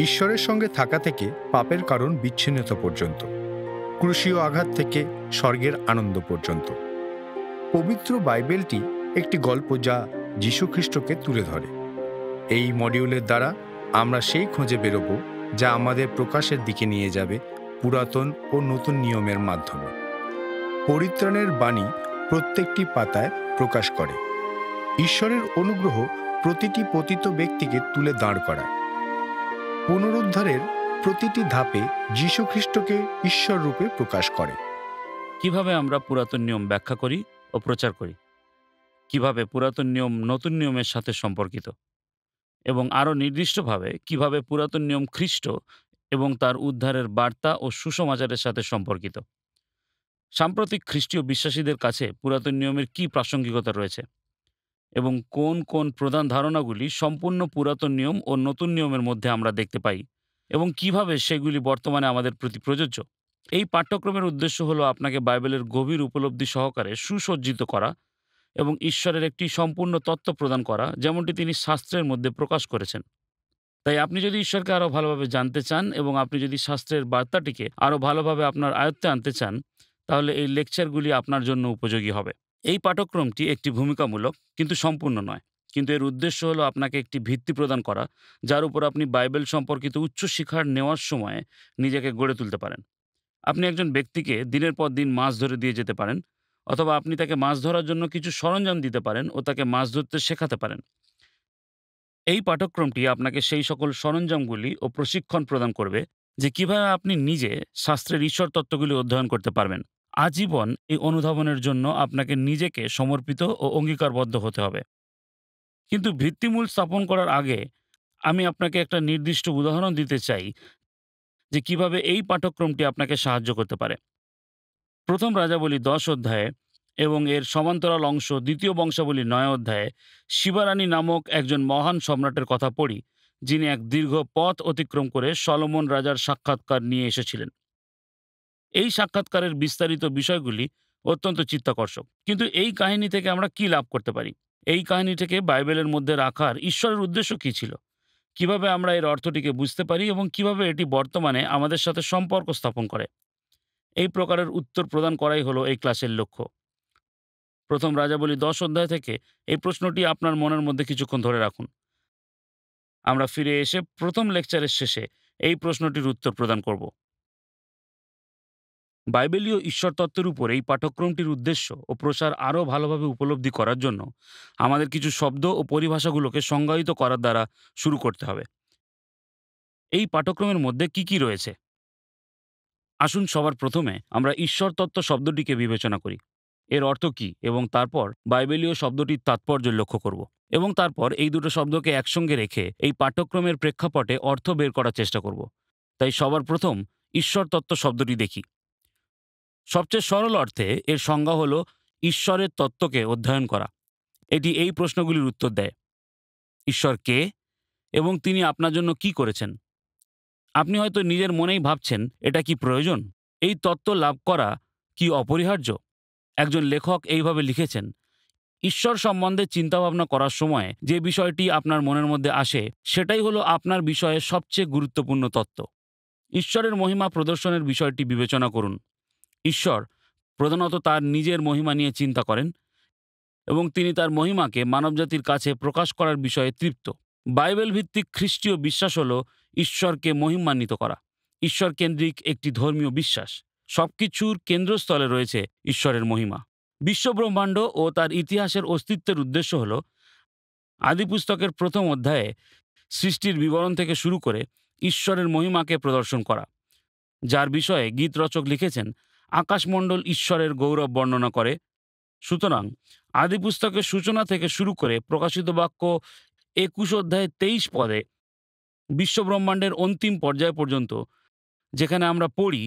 ঈশ্বরের সঙ্গে থাকা থেকে পাপের কারণ বিচ্ছিন্নতা পর্যন্ত, ক্রুশীয় আঘাত থেকে স্বর্গের আনন্দ পর্যন্ত। পবিত্র বাইবেলটি একটি গল্প যা যীশুখ্রিস্টকে তুলে ধরে। এই মডিউলের দ্বারা আমরা সেই খোঁজে বেরোব যা আমাদের প্রকাশের দিকে নিয়ে যাবে পুরাতন ও নতুন নিয়মের মাধ্যমে। পরিত্রাণের বাণী প্রত্যেকটি পাতায় প্রকাশ করে। ঈশ্বরের অনুগ্রহ প্রতিটি পতিত ব্যক্তিকে তুলে দাঁড় করায়। পুনরুদ্ধারের প্রতিটি ধাপে যীশুখ্রিস্টকে ঈশ্বর রূপে প্রকাশ করে। কিভাবে আমরা পুরাতন নিয়ম ব্যাখ্যা করি ও প্রচার করি, কিভাবে পুরাতন নিয়ম নতুন নিয়মের সাথে সম্পর্কিত, এবং আরও নির্দিষ্টভাবে কিভাবে পুরাতন নিয়ম খ্রিস্ট এবং তার উদ্ধারের বার্তা ও সুসমাচারের সাথে সম্পর্কিত। সাম্প্রতিক খ্রিস্টীয় বিশ্বাসীদের কাছে পুরাতন নিয়মের কী প্রাসঙ্গিকতা রয়েছে এবং কোন কোন প্রধান ধারণাগুলি সম্পূর্ণ পুরাতন নিয়ম ও নতুন নিয়মের মধ্যে আমরা দেখতে পাই এবং কিভাবে সেগুলি বর্তমানে আমাদের প্রতি প্রযোজ্য। এই পাঠ্যক্রমের উদ্দেশ্য হলো আপনাকে বাইবেলের গভীর উপলব্ধি সহকারে সুসজ্জিত করা এবং ঈশ্বরের একটি সম্পূর্ণ তত্ত্ব প্রদান করা, যেমনটি তিনি শাস্ত্রের মধ্যে প্রকাশ করেছেন। তাই আপনি যদি ঈশ্বরকে আরও ভালোভাবে জানতে চান এবং আপনি যদি শাস্ত্রের বার্তাটিকে আরও ভালোভাবে আপনার আয়ত্তে আনতে চান, তাহলে এই লেকচারগুলি আপনার জন্য উপযোগী হবে। এই পাঠ্যক্রমটি একটি ভূমিকামূলক কিন্তু সম্পূর্ণ নয়, কিন্তু এর উদ্দেশ্য হলো আপনাকে একটি ভিত্তি প্রদান করা যার উপর আপনি বাইবেল সম্পর্কিত উচ্চ শিক্ষা নেওয়ার সময় নিজেকে গড়ে তুলতে পারেন। আপনি একজন ব্যক্তিকে দিনের পর দিন মাছ ধরে দিয়ে যেতে পারেন, অথবা আপনি তাকে মাছ ধরার জন্য কিছু সরঞ্জাম দিতে পারেন ও তাকে মাছ ধরতে শেখাতে পারেন। এই পাঠ্যক্রমটি আপনাকে সেই সকল সরঞ্জামগুলি ও প্রশিক্ষণ প্রদান করবে যে কিভাবে আপনি নিজে শাস্ত্রের ঈশ্বর তত্ত্বগুলি অধ্যয়ন করতে পারবেন। আজীবন এই অনুধাবনের জন্য আপনাকে নিজেকে সমর্পিত ও অঙ্গীকারবদ্ধ হতে হবে। কিন্তু ভিত্তিমূল স্থাপন করার আগে আমি আপনাকে একটা নির্দিষ্ট উদাহরণ দিতে চাই যে কিভাবে এই পাঠ্যক্রমটি আপনাকে সাহায্য করতে পারে। প্রথম রাজাবলী 10 অধ্যায়ে এবং এর সমান্তরাল অংশ দ্বিতীয় বংশাবলী 9 অধ্যায়ে শিবারানী নামক একজন মহান সম্রাটের কথা পড়ি, যিনি এক দীর্ঘ পথ অতিক্রম করে সলোমন রাজার সাক্ষাৎকার নিয়ে এসেছিলেন। এই সাক্ষাৎকারের বিস্তারিত বিষয়গুলি অত্যন্ত চিত্তাকর্ষক, কিন্তু এই কাহিনী থেকে আমরা কি লাভ করতে পারি? এই কাহিনীটিকে বাইবেলের মধ্যে রাখার ঈশ্বরের উদ্দেশ্য কী ছিল? কিভাবে আমরা এর অর্থটিকে বুঝতে পারি এবং কিভাবে এটি বর্তমানে আমাদের সাথে সম্পর্ক স্থাপন করে? এই প্রকারের উত্তর প্রদান করাই হলো এই ক্লাসের লক্ষ্য। প্রথম রাজাবলী 10 অধ্যায় থেকে এই প্রশ্নটি আপনার মনের মধ্যে কিছুক্ষণ ধরে রাখুন। আমরা ফিরে এসে প্রথম লেকচারের শেষে এই প্রশ্নটির উত্তর প্রদান করব। বাইবেলীয় ঈশ্বর তত্ত্বের উপর এই পাঠ্যক্রমটির উদ্দেশ্য ও প্রসার আরও ভালোভাবে উপলব্ধি করার জন্য আমাদের কিছু শব্দ ও পরিভাষাগুলোকে সংজ্ঞায়িত করার দ্বারা শুরু করতে হবে। এই পাঠ্যক্রমের মধ্যে কি কি রয়েছে? আসুন সবার প্রথমে আমরা ঈশ্বর তত্ত্ব শব্দটিকে বিবেচনা করি। এর অর্থ কী এবং তারপর বাইবেলীয় শব্দটির তাৎপর্য লক্ষ্য করব, এবং তারপর এই দুটো শব্দকে একসঙ্গে রেখে এই পাঠ্যক্রমের প্রেক্ষাপটে অর্থ বের করার চেষ্টা করব। তাই সবার প্রথম ঈশ্বর তত্ত্ব শব্দটি দেখি। সবচেয়ে সরল অর্থে এর সংজ্ঞা হলো ঈশ্বরের তত্ত্বকে অধ্যয়ন করা। এটি এই প্রশ্নগুলির উত্তর দেয়: ঈশ্বর কে এবং তিনি আপনার জন্য কি করেছেন? আপনি হয়তো নিজের মনেই ভাবছেন, এটা কি প্রয়োজন? এই তত্ত্ব লাভ করা কি অপরিহার্য? একজন লেখক এইভাবে লিখেছেন, ঈশ্বর সম্বন্ধে চিন্তাভাবনা করার সময় যে বিষয়টি আপনার মনের মধ্যে আসে সেটাই হলো আপনার বিষয়ে সবচেয়ে গুরুত্বপূর্ণ তত্ত্ব। ঈশ্বরের মহিমা প্রদর্শনের বিষয়টি বিবেচনা করুন। ঈশ্বর প্রধানত তার নিজের মহিমা নিয়ে চিন্তা করেন এবং তিনি তার মহিমাকে মানবজাতির কাছে প্রকাশ করার বিষয়ে তৃপ্ত। বাইবেল ভিত্তিক খ্রিস্টীয় বিশ্বাস হল ঈশ্বরকে মহিমান্বিত করা, ঈশ্বর কেন্দ্রিক একটি ধর্মীয় বিশ্বাস। সবকিছুর কেন্দ্রস্থলে রয়েছে ঈশ্বরের মহিমা। বিশ্বব্রহ্মাণ্ড ও তার ইতিহাসের অস্তিত্বের উদ্দেশ্য হল আদিপুস্তকের প্রথম অধ্যায়ে সৃষ্টির বিবরণ থেকে শুরু করে ঈশ্বরের মহিমাকে প্রদর্শন করা, যার বিষয়ে গীত রচক লিখেছেন, আকাশমণ্ডল ঈশ্বরের গৌরব বর্ণনা করে। সুতরাং আদিপুস্তকের সূচনা থেকে শুরু করে প্রকাশিত বাক্য 21 অধ্যায় 23 পদে বিশ্বব্রহ্মাণ্ডের অন্তিম পর্যায় পর্যন্ত যেখানে আমরা পড়ি,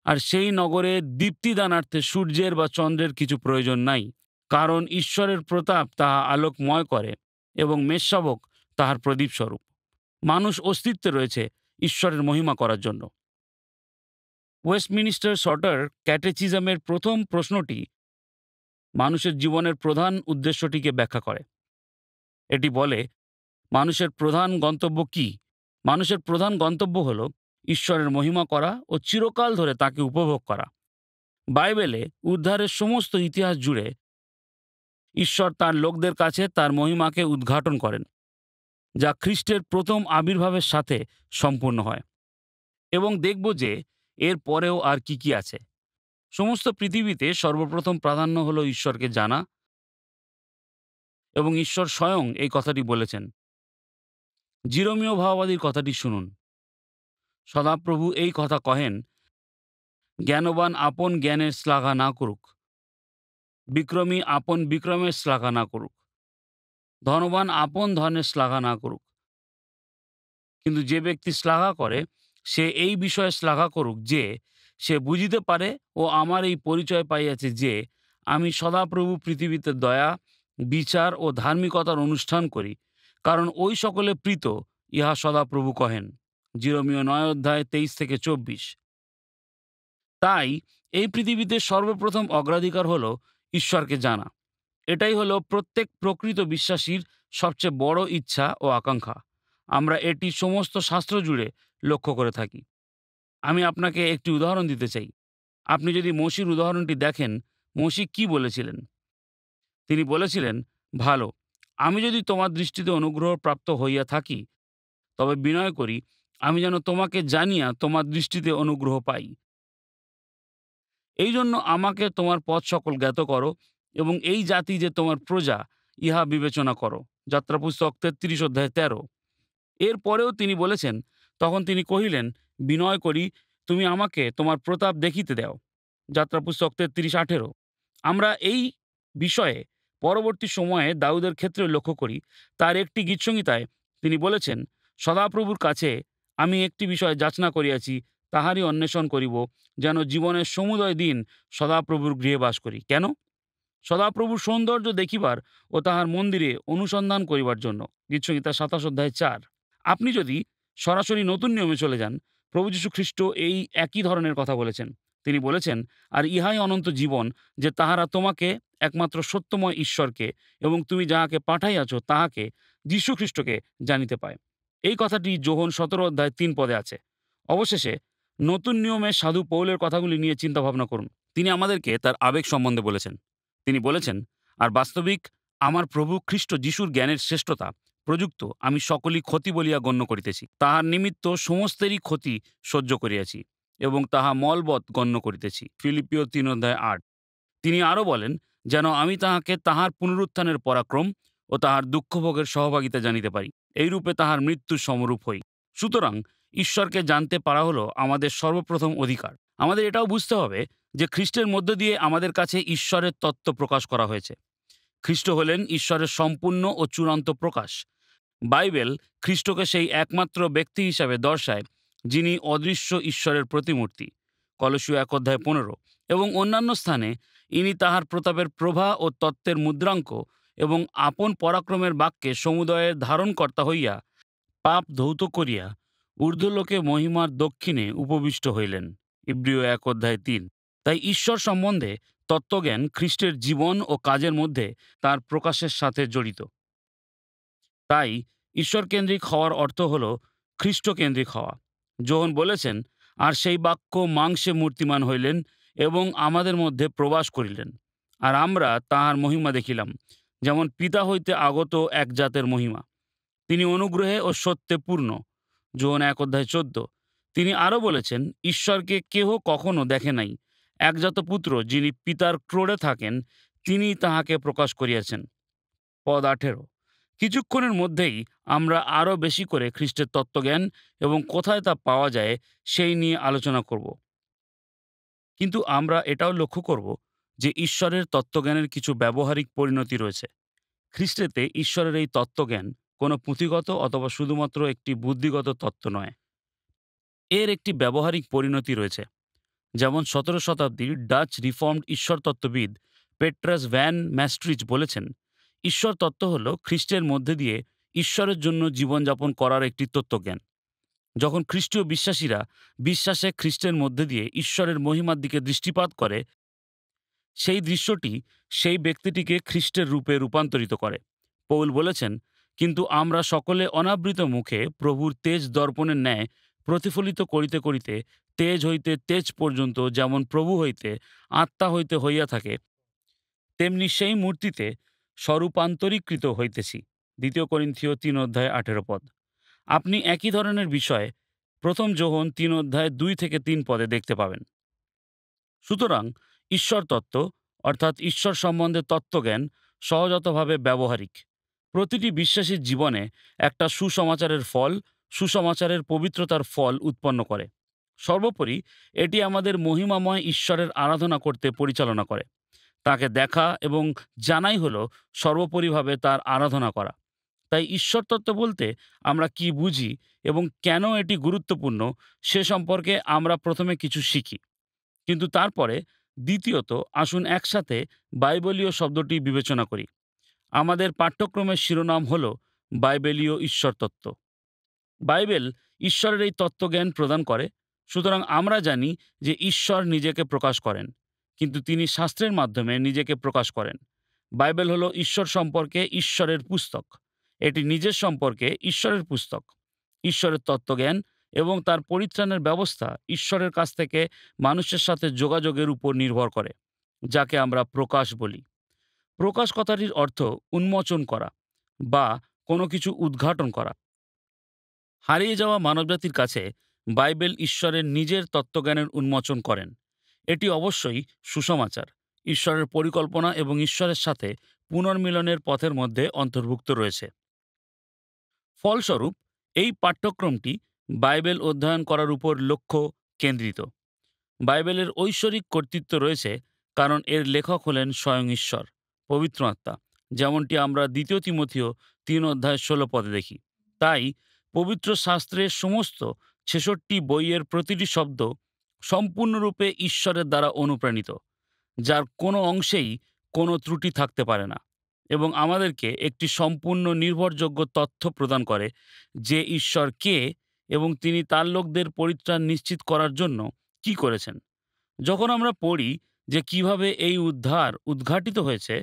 আর সেই নগরে দীপ্তিদানার্থে সূর্যের বা চন্দ্রের কিছু প্রয়োজন নাই, কারণ ঈশ্বরের প্রতাপ তাহা আলোকময় করে এবং মেষশাবক তাহার প্রদীপ স্বরূপ। মানুষ অস্তিত্বে রয়েছে ঈশ্বরের মহিমা করার জন্য। ওয়েস্টমিনিস্টার শর্টার ক্যাটেচিজমের প্রথম প্রশ্নটি মানুষের জীবনের প্রধান উদ্দেশ্যটিকে ব্যাখ্যা করে। এটি বলে, মানুষের প্রধান গন্তব্য কী মানুষের প্রধান গন্তব্য হল ঈশ্বরের মহিমা করা ও চিরকাল ধরে তাকে উপভোগ করা। বাইবেলে উদ্ধারের সমস্ত ইতিহাস জুড়ে ঈশ্বর তার লোকদের কাছে তার মহিমাকে উদ্ঘাটন করেন, যা খ্রিস্টের প্রথম আবির্ভাবের সাথে সম্পূর্ণ হয়। এবং দেখব যে এর পরেও আর কি কি আছে। সমস্ত পৃথিবীতে সর্বপ্রথম প্রাধান্য হলো ঈশ্বরকে জানা, এবং ঈশ্বর স্বয়ং এই কথাটি বলেছেন। জিরোমীয় ভাববাদীর কথাটি শুনুন। সদাপ্রভু এই কথা কহেন, জ্ঞানবান আপন জ্ঞানের শ্লাঘা না করুক, বিক্রমী আপন বিক্রমের শ্লাঘা না করুক, ধনবান আপন ধনের শ্লাঘা না করুক, কিন্তু যে ব্যক্তি শ্লাঘা করে সে এই বিষয়ে শ্লাঘা করুক যে সে বুঝিতে পারে ও আমার এই পরিচয় পাইয়াছে যে আমি সদাপ্রভু পৃথিবীতে দয়া, বিচার ও ধার্মিকতার অনুষ্ঠান করি, কারণ ওই সকলে প্রীত, ইহা সদাপ্রভু কহেন। জিরোমীয় 9:23-24। তাই এই পৃথিবীতে সর্বপ্রথম অগ্রাধিকার হলো ঈশ্বরকে জানা। এটাই হলো প্রত্যেক প্রকৃত বিশ্বাসীর সবচেয়ে বড় ইচ্ছা ও আকাঙ্ক্ষা। আমরা এটি সমস্ত শাস্ত্র জুড়ে লক্ষ্য করে থাকি। আমি আপনাকে একটি উদাহরণ দিতে চাই। আপনি যদি মোশির উদাহরণটি দেখেন, মোশি কি বলেছিলেন? তিনি বলেছিলেন, ভালো, আমি যদি তোমার দৃষ্টিতে অনুগ্রহ প্রাপ্ত হইয়া থাকি, তবে বিনয় করি আমি যেন তোমাকে জানিয়া তোমার দৃষ্টিতে অনুগ্রহ পাই। এই জন্য আমাকে তোমার পথ সকল জ্ঞাত করো, এবং এই জাতি যে তোমার প্রজা, ইহা বিবেচনা করো। যাত্রাপুস্তক 33:13। এর পরেও তিনি বলেছেন, তখন তিনি কহিলেন, বিনয় করি তুমি আমাকে তোমার প্রতাপ দেখিতে দাও। যাত্রাপুস্তক 33:18। আমরা এই বিষয়ে পরবর্তী সময়ে দাউদের ক্ষেত্রে লক্ষ্য করি। তার একটি গীতসংহিতায় তিনি বলেছেন, সদাপ্রভুর কাছে আমি একটি বিষয় যাচনা করিয়াছি, তাহারই অন্বেষণ করিব, যেন জীবনের সমুদয় দিন সদাপ্রভুর গৃহে বাস করি। কেন? সদাপ্রভুর সৌন্দর্য দেখিবার ও তাহার মন্দিরে অনুসন্ধান করিবার জন্য। গীতসংহিতা 27:4। আপনি যদি সরাসরি নতুন নিয়মে চলে যান, প্রভু যীশু খ্রিস্ট এই একই ধরনের কথা বলেছেন। তিনি বলেছেন, আর ইহাই অনন্ত জীবন, যে তাহারা তোমাকে একমাত্র সত্যময় ঈশ্বরকে এবং তুমি যাহাকে পাঠাইয়াছ তাহাকে, যীশু খ্রিস্টকে জানিতে পায়। এই কথাটি যোহন 17:3 আছে। অবশেষে নতুন নিয়মে সাধু পৌলের কথাগুলি নিয়ে চিন্তা ভাবনা করুন। তিনি আমাদেরকে তার আবেগ সম্বন্ধে বলেছেন। তিনি বলেছেন, আর বাস্তবিক আমার প্রভু খ্রিস্ট যিশুর জ্ঞানের শ্রেষ্ঠতা প্রযুক্ত আমি সকলই ক্ষতি বলিয়া গণ্য করিতেছি। তাহার নিমিত্ত সমস্তেরই ক্ষতি সহ্য করিয়াছি এবং তাহা মলবৎ গণ্য করিতেছি। ফিলিপিও 3:8। তিনি আরও বলেন, যেন আমি তাহাকে তাহার পুনরুত্থানের পরাক্রম ও তাহার দুঃখভোগের সহভাগিতা জানিতে পারি, এইরূপে তাহার মৃত্যুর সমরূপ হই। সুতরাং ঈশ্বরকে জানতে পারা হলো আমাদের সর্বপ্রথম অধিকার। আমাদের এটাও বুঝতে হবে যে খ্রিস্টের মধ্য দিয়ে আমাদের কাছে ঈশ্বরের তত্ত্ব প্রকাশ করা হয়েছে। খ্রিস্ট হলেন ঈশ্বরের সম্পূর্ণ ও চূড়ান্ত প্রকাশ। বাইবেল খ্রিস্টকে সেই একমাত্র ব্যক্তি হিসাবে দর্শায় যিনি অদৃশ্য ঈশ্বরের প্রতিমূর্তি। কলসীয় 1:15। এবং অন্যান্য স্থানে ইনি তাহার প্রতাপের প্রভা ও তত্ত্বের মুদ্রাঙ্ক এবং আপন পরাক্রমের বাক্যে সমুদয়ের ধারণকর্তা হইয়া পাপ ধৌত করিয়া ঊর্ধ্বলোকে মহিমার দক্ষিণে উপবিষ্ট হইলেন। ইব্রিয় 1:3। তাই ঈশ্বর সম্বন্ধে তত্ত্বজ্ঞান খ্রিস্টের জীবন ও কাজের মধ্যে তার প্রকাশের সাথে জড়িত। তাই ঈশ্বরকেন্দ্রিক হওয়ার অর্থ হল খ্রিস্টকেন্দ্রিক হওয়া। যোহন বলেছেন, আর সেই বাক্য মাংসে মূর্তিমান হইলেন এবং আমাদের মধ্যে প্রবাস করিলেন, আর আমরা তাহার মহিমা দেখিলাম, যেমন পিতা হইতে আগত এক জাতের মহিমা। তিনি অনুগ্রহে ও সত্যে পূর্ণ। যোহন 1:14। তিনি আরও বলেছেন, ঈশ্বরকে কেহ কখনো দেখে নাই। একজাত পুত্র যিনি পিতার ক্রোড়ে থাকেন, তিনি তাহাকে প্রকাশ করিয়াছেন। পদ 18। কিছুক্ষণের মধ্যেই আমরা আরও বেশি করে খ্রিস্টের তত্ত্বজ্ঞান এবং কোথায় তা পাওয়া যায় সেই নিয়ে আলোচনা করব। কিন্তু আমরা এটাও লক্ষ্য করব যে ঈশ্বরের তত্ত্বজ্ঞানের কিছু ব্যবহারিক পরিণতি রয়েছে। খ্রিস্টেতে ঈশ্বরের এই তত্ত্বজ্ঞান কোনো পুঁথিগত অথবা শুধুমাত্র একটি বুদ্ধিগত তত্ত্ব নয়। এর একটি ব্যবহারিক পরিণতি রয়েছে। যেমন 17 শতাব্দীর ডাচ রিফর্মড ঈশ্বরতত্ত্ববিদ পেট্রাস ভ্যান ম্যাস্ট্রিচ বলেছেন, ঈশ্বর তত্ত্ব হল খ্রিস্টের মধ্যে দিয়ে ঈশ্বরের জন্য জীবনযাপন করার একটি তত্ত্বজ্ঞান। যখন খ্রিস্টীয় বিশ্বাসীরা বিশ্বাসে খ্রিস্টের মধ্যে দিয়ে ঈশ্বরের মহিমার দিকে দৃষ্টিপাত করে, সেই দৃশ্যটি সেই ব্যক্তিটিকে খ্রিস্টের রূপে রূপান্তরিত করে। পৌল বলেছেন, কিন্তু আমরা সকলে অনাবৃত মুখে প্রভুর তেজ দর্পণের ন্যায় প্রতিফলিত করিতে করিতে তেজ হইতে তেজ পর্যন্ত যেমন প্রভু হইতে আত্মা হইতে হইয়া থাকে, তেমনি সেই মূর্তিতে স্বরূপান্তরীকৃত হইতেছি। ২ করিন্থীয় ৩:১৮ আপনি একই ধরনের বিষয় ১ যোহন ৩:২-৩ পদে দেখতে পাবেন। সুতরাং ঈশ্বর তত্ত্ব অর্থাৎ ঈশ্বর সম্বন্ধে তত্ত্বজ্ঞান সহজাতভাবে ব্যবহারিক। প্রতিটি বিশ্বাসীর জীবনে একটা সুসমাচারের ফল, সুসমাচারের পবিত্রতার ফল উৎপন্ন করে। সর্বোপরি এটি আমাদের মহিমাময় ঈশ্বরের আরাধনা করতে পরিচালনা করে। তাকে দেখা এবং জানাই হলো সর্বোপরিভাবে তার আরাধনা করা। তাই ঈশ্বর তত্ত্ব বলতে আমরা কি বুঝি এবং কেন এটি গুরুত্বপূর্ণ সে সম্পর্কে আমরা প্রথমে কিছু শিখি। কিন্তু তারপরে দ্বিতীয়ত আসুন একসাথে বাইবেলীয় শব্দটি বিবেচনা করি। আমাদের পাঠ্যক্রমের শিরোনাম হল বাইবেলীয় ঈশ্বর তত্ত্ব। বাইবেল ঈশ্বরের এই তত্ত্বজ্ঞান প্রদান করে। সুতরাং আমরা জানি যে ঈশ্বর নিজেকে প্রকাশ করেন, কিন্তু তিনি শাস্ত্রের মাধ্যমে নিজেকে প্রকাশ করেন। বাইবেল হলো ঈশ্বর সম্পর্কে ঈশ্বরের পুস্তক। এটি নিজের সম্পর্কে ঈশ্বরের পুস্তক। ঈশ্বরের তত্ত্বজ্ঞান এবং তার পরিত্রাণের ব্যবস্থা ঈশ্বরের কাছ থেকে মানুষের সাথে যোগাযোগের উপর নির্ভর করে, যাকে আমরা প্রকাশ বলি। প্রকাশ কথাটির অর্থ উন্মোচন করা বা কোনো কিছু উদ্ঘাটন করা। হারিয়ে যাওয়া মানবজাতির কাছে বাইবেল ঈশ্বরের নিজের তত্ত্বজ্ঞানের উন্মোচন করেন। এটি অবশ্যই সুসমাচার, ঈশ্বরের পরিকল্পনা এবং ঈশ্বরের সাথে পুনর্মিলনের পথের মধ্যে অন্তর্ভুক্ত রয়েছে। ফলস্বরূপ এই পাঠ্যক্রমটি বাইবেল অধ্যয়ন করার উপর লক্ষ্য কেন্দ্রিত। বাইবেলের ঐশ্বরিক কর্তৃত্ব রয়েছে কারণ এর লেখক হলেন স্বয়ং ঈশ্বর, পবিত্র আত্মা, যেমনটি আমরা ২ তিমথিও ৩:১৬ দেখি। তাই পবিত্র শাস্ত্রের সমস্ত ৬৬ বইয়ের প্রতিটি শব্দ সম্পূর্ণরূপে ঈশ্বরের দ্বারা অনুপ্রাণিত, যার কোনো অংশেই কোনো ত্রুটি থাকতে পারে না, এবং আমাদেরকে একটি সম্পূর্ণ নির্ভরযোগ্য তথ্য প্রদান করে যে ঈশ্বর কে এবং তিনি তার লোকদের পরিত্রাণ নিশ্চিত করার জন্য কি করেছেন। যখন আমরা পড়ি যে কিভাবে এই উদ্ধার উদ্ঘাটিত হয়েছে,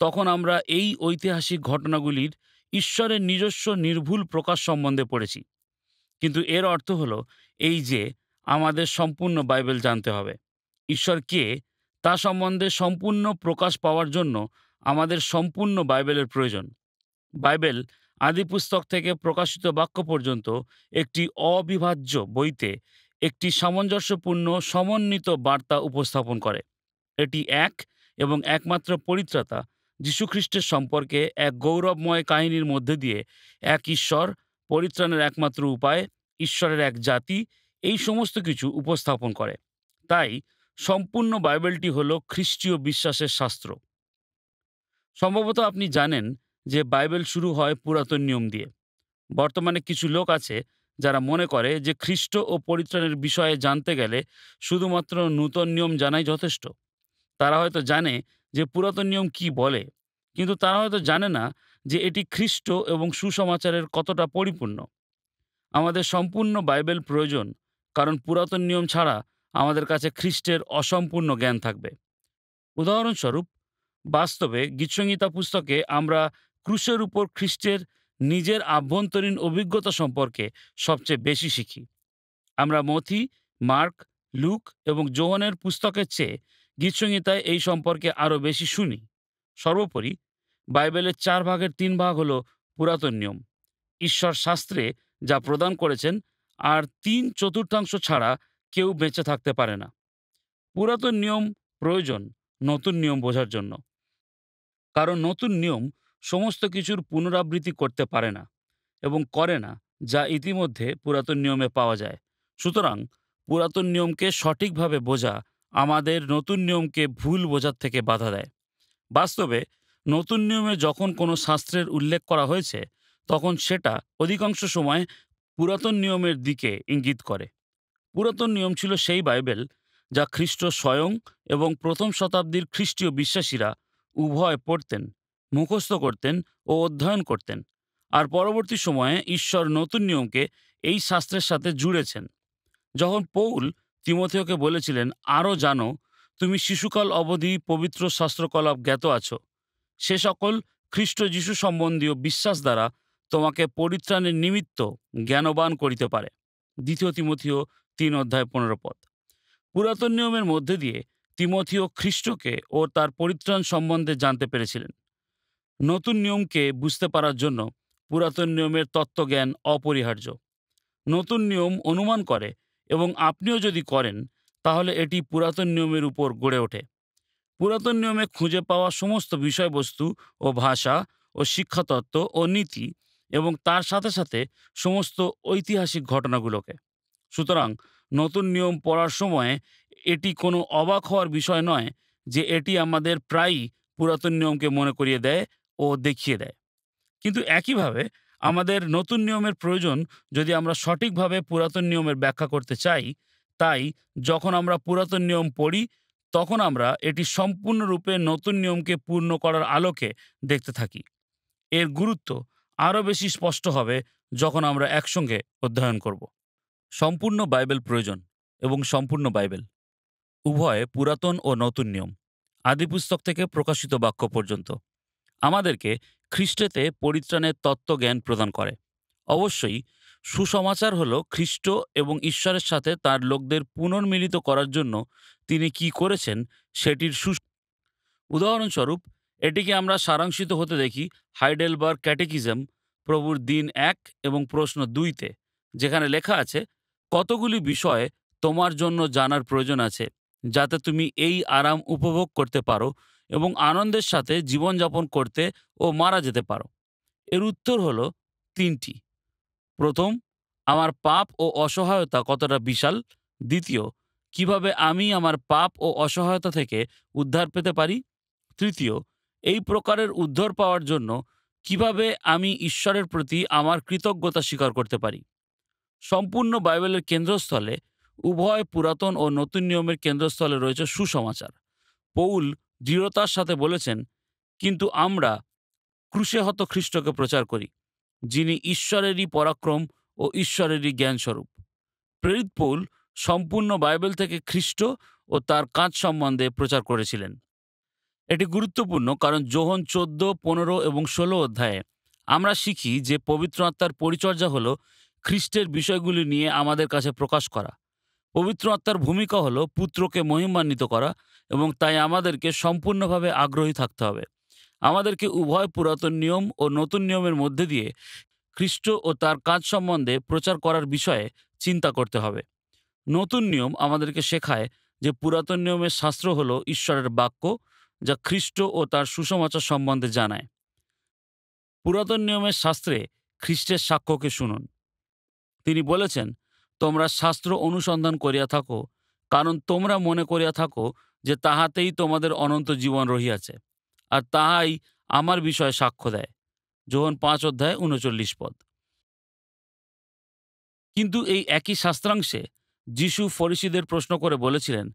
তখন আমরা এই ঐতিহাসিক ঘটনাগুলির ঈশ্বরের নিজস্ব নির্ভুল প্রকাশ সম্বন্ধে পড়েছি। কিন্তু এর অর্থ হলো এই যে আমাদের সম্পূর্ণ বাইবেল জানতে হবে। ঈশ্বর কে তা সম্বন্ধে সম্পূর্ণ প্রকাশ পাওয়ার জন্য আমাদের সম্পূর্ণ বাইবেলের প্রয়োজন। বাইবেল আদি পুস্তক থেকে প্রকাশিত বাক্য পর্যন্ত একটি অবিভাজ্য বইতে একটি সামঞ্জস্যপূর্ণ সমন্বিত বার্তা উপস্থাপন করে। এটি এক এবং একমাত্র পরিত্রাতা যীশুখ্রিস্টের সম্পর্কে এক গৌরবময় কাহিনীর মধ্যে দিয়ে এক ঈশ্বর, পরিত্রাণের একমাত্র উপায়, ঈশ্বরের এক জাতি, এই সমস্ত কিছু উপস্থাপন করে। তাই সম্পূর্ণ বাইবেলটি হলো খ্রিস্টীয় বিশ্বাসের শাস্ত্র। সম্ভবত আপনি জানেন যে বাইবেল শুরু হয় পুরাতন নিয়ম দিয়ে। বর্তমানে কিছু লোক আছে যারা মনে করে যে খ্রিস্ট ও পরিত্রাণের বিষয়ে জানতে গেলে শুধুমাত্র নূতন নিয়ম জানাই যথেষ্ট। তারা হয়তো জানে যে পুরাতন নিয়ম কি বলে, কিন্তু তারা হয়তো জানে না যে এটি খ্রিস্ট এবং সুসমাচারের কতটা পরিপূর্ণ। আমাদের সম্পূর্ণ বাইবেল প্রয়োজন, কারণ পুরাতন নিয়ম ছাড়া আমাদের কাছে খ্রিস্টের অসম্পূর্ণ জ্ঞান থাকবে। উদাহরণস্বরূপ, বাস্তবে গীতসংহিতা পুস্তকে আমরা ক্রুশের উপর খ্রিস্টের নিজের আভ্যন্তরীণ অভিজ্ঞতা সম্পর্কে সবচেয়ে বেশি শিখি। আমরা মথি, মার্ক, লুক এবং যোহনের পুস্তকের চেয়ে গীতসংহিতায় এই সম্পর্কে আরও বেশি শুনি। সর্বোপরি বাইবেলের ৪ ভাগের ৩ ভাগ হল পুরাতন নিয়ম। ঈশ্বর শাস্ত্রে যা প্রদান করেছেন আর ৩/৪ ছাড়া কেউ বেঁচে থাকতে পারে না। পুরাতন নিয়ম প্রয়োজন নতুন নিয়ম বোঝার জন্য, কারণ নতুন নিয়ম সমস্ত কিছুর পুনরাবৃত্তি করতে পারে না এবং করে না যা ইতিমধ্যে পুরাতন নিয়মে পাওয়া যায়। সুতরাং পুরাতন নিয়মকে সঠিকভাবে বোঝা আমাদের নতুন নিয়মকে ভুল বোঝার থেকে বাধা দেয়। বাস্তবে নতুন নিয়মে যখন কোনো শাস্ত্রের উল্লেখ করা হয়েছে, তখন সেটা অধিকাংশ সময় পুরাতন নিয়মের দিকে ইঙ্গিত করে। পুরাতন নিয়ম ছিল সেই বাইবেল যা খ্রিস্ট স্বয়ং এবং প্রথম শতাব্দীর খ্রিস্টীয় বিশ্বাসীরা উভয় পড়তেন, মুখস্থ করতেন ও অধ্যয়ন করতেন। আর পরবর্তী সময়ে ঈশ্বর নতুন নিয়মকে এই শাস্ত্রের সাথে জুড়েছেন। যখন পৌল তিমথেওকে বলেছিলেন, আরও জানো, তুমি শিশুকাল অবধি পবিত্র শাস্ত্রকলাপ জ্ঞাত আছো, সে সকল খ্রিস্ট যীশু সম্বন্ধীয় বিশ্বাস দ্বারা তোমাকে পরিত্রাণের নিমিত্ত জ্ঞানবান করিতে পারে। ২ তিমথিও ৩ অধ্যায় ১৫ পদ। পুরাতন নিয়মের মধ্যে দিয়ে তিমথিও খ্রিস্টকে ও তার পরিত্রাণ সম্বন্ধে জানতে পেরেছিলেন। নতুন নিয়মকে বুঝতে পারার জন্য পুরাতন নিয়মের তত্ত্বজ্ঞান অপরিহার্য। নতুন নিয়ম অনুমান করে, এবং আপনিও যদি করেন, তাহলে এটি পুরাতন নিয়মের উপর গড়ে ওঠে। পুরাতন নিয়মে খুঁজে পাওয়া সমস্ত বিষয়বস্তু ও ভাষা ও শিক্ষাতত্ত্ব ও নীতি, এবং তার সাথে সাথে সমস্ত ঐতিহাসিক ঘটনাগুলোকে। সুতরাং নতুন নিয়ম পড়ার সময় এটি কোনো অবাক হওয়ার বিষয় নয় যে এটি আমাদের প্রায়ই পুরাতন নিয়মকে মনে করিয়ে দেয় ও দেখিয়ে দেয়। কিন্তু একইভাবে আমাদের নতুন নিয়মের প্রয়োজন যদি আমরা সঠিকভাবে পুরাতন নিয়মের ব্যাখ্যা করতে চাই। তাই যখন আমরা পুরাতন নিয়ম পড়ি, তখন আমরা এটি সম্পূর্ণরূপে নতুন নিয়মকে পূর্ণ করার আলোকে দেখতে থাকি। এর গুরুত্ব আরও বেশি স্পষ্ট হবে যখন আমরা একসঙ্গে অধ্যয়ন করব। সম্পূর্ণ বাইবেল প্রয়োজন এবং সম্পূর্ণ বাইবেল উভয় পুরাতন ও নতুন নিয়ম, আদিপুস্তক থেকে প্রকাশিত বাক্য পর্যন্ত, আমাদেরকে খ্রিস্টেতে পরিত্রাণের তত্ত্বজ্ঞান প্রদান করে। অবশ্যই সুসমাচার হলো খ্রিস্ট এবং ঈশ্বরের সাথে তার লোকদের পুনর্মিলিত করার জন্য তিনি কি করেছেন সেটির উদাহরণস্বরূপ এটিকে আমরা সারাংশিত হতে দেখি হাইডেলবার্গ ক্যাটেকিজম প্রভুর দিন ১ এবং প্রশ্ন ২-তে, যেখানে লেখা আছে, কতগুলি বিষয় তোমার জন্য জানার প্রয়োজন আছে যাতে তুমি এই আরাম উপভোগ করতে পারো এবং আনন্দের সাথে জীবনযাপন করতে ও মারা যেতে পারো। এর উত্তর হলো ৩টি। প্রথম, আমার পাপ ও অসহায়তা কতটা বিশাল। দ্বিতীয়, কিভাবে আমি আমার পাপ ও অসহায়তা থেকে উদ্ধার পেতে পারি। তৃতীয়, এই প্রকারের উদ্ধার পাওয়ার জন্য কিভাবে আমি ঈশ্বরের প্রতি আমার কৃতজ্ঞতা স্বীকার করতে পারি। সম্পূর্ণ বাইবেলের কেন্দ্রস্থলে, উভয় পুরাতন ও নতুন নিয়মের কেন্দ্রস্থলে রয়েছে সুসমাচার। পৌল দৃঢ়তার সাথে বলেছেন, কিন্তু আমরা ক্রুশে হত খ্রিস্টকে প্রচার করি, যিনি ঈশ্বরেরই পরাক্রম ও ঈশ্বরেরই জ্ঞানস্বরূপ। প্রেরিত পৌল সম্পূর্ণ বাইবেল থেকে খ্রিস্ট ও তার কাজ সম্বন্ধে প্রচার করেছিলেন। এটি গুরুত্বপূর্ণ কারণ যোহন ১৪, ১৫ এবং ১৬ অধ্যায়ে আমরা শিখি যে পবিত্র আত্মার পরিচর্যা হলো খ্রিস্টের বিষয়গুলি নিয়ে আমাদের কাছে প্রকাশ করা। পবিত্র আত্মার ভূমিকা হলো পুত্রকে মহিমান্বিত করা, এবং তাই আমাদেরকে সম্পূর্ণভাবে আগ্রহী থাকতে হবে। আমাদেরকে উভয় পুরাতন নিয়ম ও নতুন নিয়মের মধ্যে দিয়ে খ্রিস্ট ও তার কাজ সম্বন্ধে প্রচার করার বিষয়ে চিন্তা করতে হবে। নতুন নিয়ম আমাদেরকে শেখায় যে পুরাতন নিয়মের শাস্ত্র হলো ঈশ্বরের বাক্য, যা খ্রিস্ট ও তার সুসমাচার সম্বন্ধে জানায়। পুরাতন নিয়মের শাস্ত্রে খ্রিস্টের সাক্ষ্যকে শুনুন। তিনি বলেছেন, তোমরা শাস্ত্র অনুসন্ধান করিয়া থাকো, কারণ তোমরা মনে করিয়া থাকো যে তাহাতেই তোমাদের অনন্ত জীবন রহিয়াছে, আর তাহাই আমার বিষয়ে সাক্ষ্য দেয়। যোহন ৫ অধ্যায় ৩৯ পদ। কিন্তু এই একই শাস্ত্রাংশে যিশু ফরিসীদের প্রশ্ন করে বলেছিলেন,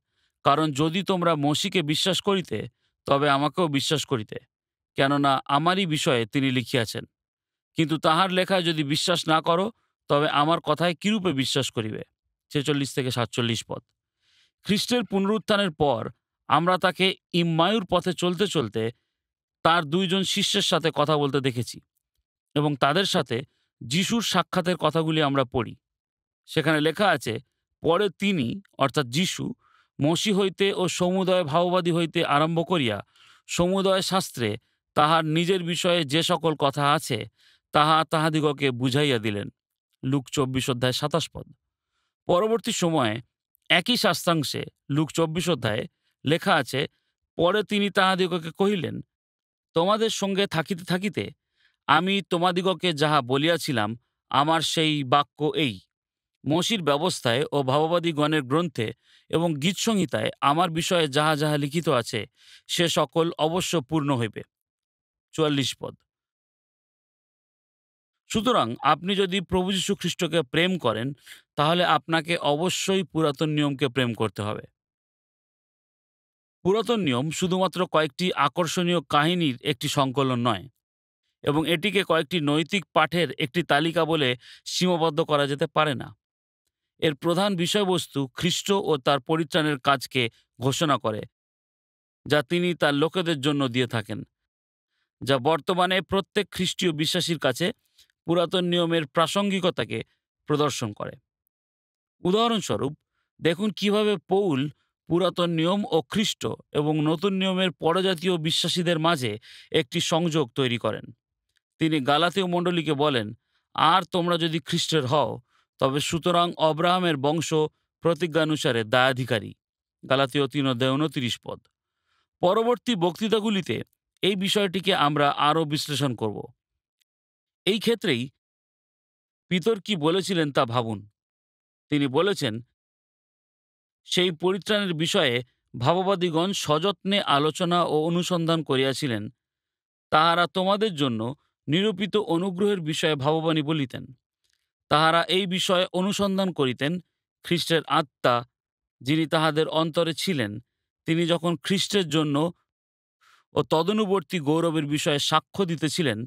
কারণ যদি তোমরা মসীকে বিশ্বাস করিতে, তবে আমাকেও বিশ্বাস করিতে, কেননা আমারই বিষয়ে তিনি লিখিয়াছেন। কিন্তু তাহার লেখায় যদি বিশ্বাস না করো, তবে আমার কথায় কিরূপে বিশ্বাস করিবে। ৪৬-৪৭ পদ। খ্রিস্টের পুনরুত্থানের পর আমরা তাকে ইম্মায়ুর পথে চলতে চলতে তার ২ জন শিষ্যের সাথে কথা বলতে দেখেছি, এবং তাদের সাথে যিশুর সাক্ষাতের কথাগুলি আমরা পড়ি। সেখানে লেখা আছে, পরে তিনি অর্থাৎ যিশু মসী হইতে ও সমুদয় ভাববাদী হইতে আরম্ভ করিয়া সমুদয় শাস্ত্রে তাহার নিজের বিষয়ে যে সকল কথা আছে তাহা তাহাদিগকে বুঝাইয়া দিলেন। লুক ২৪ অধ্যায় ২৭ পদ। পরবর্তী সময়ে একই শাস্ত্রাংশে লুক ২৪ অধ্যায়ে লেখা আছে, পরে তিনি তাহাদিগকে কহিলেন, তোমাদের সঙ্গে থাকিতে থাকিতে আমি তোমাদিগকে যাহা বলিয়াছিলাম, আমার সেই বাক্য এই, মসীর ব্যবস্থায় ও ভাববাদীগণের গ্রন্থে এবং গীতসংহিতায় আমার বিষয়ে যাহা যাহা লিখিত আছে, সে সকল অবশ্য পূর্ণ হইবে। ৪৪ পদ। সুতরাং আপনি যদি প্রভু যীশু খ্রিস্টকে প্রেম করেন, তাহলে আপনাকে অবশ্যই পুরাতন নিয়মকে প্রেম করতে হবে। পুরাতন নিয়ম শুধুমাত্র কয়েকটি আকর্ষণীয় কাহিনীর একটি সংকলন নয়, এবং এটিকে কয়েকটি নৈতিক পাঠের একটি তালিকা বলে সীমাবদ্ধ করা যেতে পারে না। এর প্রধান বিষয়বস্তু খ্রিস্ট ও তার পরিত্রাণের কাজকে ঘোষণা করে, যা তিনি তার লোকেদের জন্য দিয়ে থাকেন, যা বর্তমানে প্রত্যেক খ্রিস্টীয় বিশ্বাসীর কাছে পুরাতন নিয়মের প্রাসঙ্গিকতাকে প্রদর্শন করে। উদাহরণস্বরূপ, দেখুন কিভাবে পৌল পুরাতন নিয়ম ও খ্রিস্ট এবং নতুন নিয়মের পরজাতীয় বিশ্বাসীদের মাঝে একটি সংযোগ তৈরি করেন। তিনি গালাতীয় মণ্ডলীকে বলেন, আর তোমরা যদি খ্রিস্টের হও, তবে সুতরাং অব্রাহামের বংশ প্রতিজ্ঞানুসারে দায়াধিকারী। গালাতীয় 3:29 পরবর্তী বক্তৃতাগুলিতে এই বিষয়টিকে আমরা আরও বিশ্লেষণ করব। এই ক্ষেত্রেই পিতর কি বলেছিলেন তা ভাবুন। তিনি বলেছেন, সেই পরিত্রাণের বিষয়ে ভাববাদীগণ সযত্নে আলোচনা ও অনুসন্ধান করিয়াছিলেন। তাহারা তোমাদের জন্য নিরূপিত অনুগ্রহের বিষয়ে ভাববাণী বলিতেন। তাহারা এই বিষয়ে অনুসন্ধান করিতেন, খ্রিস্টের আত্মা যিনি তাহাদের অন্তরে ছিলেন, তিনি যখন খ্রিস্টের জন্য ও তদনুবর্তী গৌরবের বিষয়ে সাক্ষ্য দিতেছিলেন,